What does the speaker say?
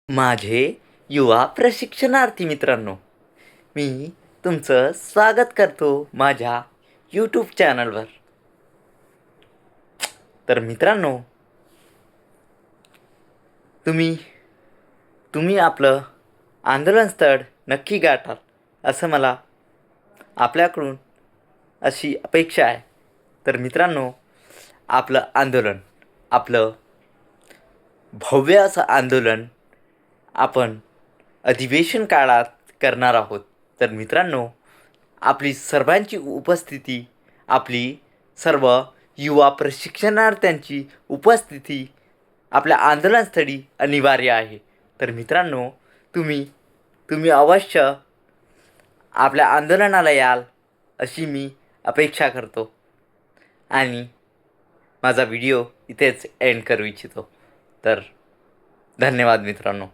माझे युवा प्रशिक्षणार्थी मित्रांनो, मी तुमचं स्वागत करतो माझ्या यूट्यूब चॅनलवर. तर मित्रांनो, तुम्ही आपलं आंदोलन स्थळ नक्की गाठाल असं मला आपल्याकडून अशी अपेक्षा आहे. तर मित्रांनो, आपलं भव्य असं आंदोलन आपण अधिवेशन काळात करणार आहोत. तर मित्रांनो, आपली सर्वांची उपस्थिती, आपली सर्व युवा प्रशिक्षणार्थ्यांची उपस्थिती आपल्या आंदोलनस्थळी अनिवार्य आहे. तर मित्रांनो, तुम्ही अवश्य आपल्या आंदोलनाला याल अशी मी अपेक्षा करतो आणि माझा व्हिडिओ इथेच एंड करू इच्छितो. तर धन्यवाद मित्रांनो.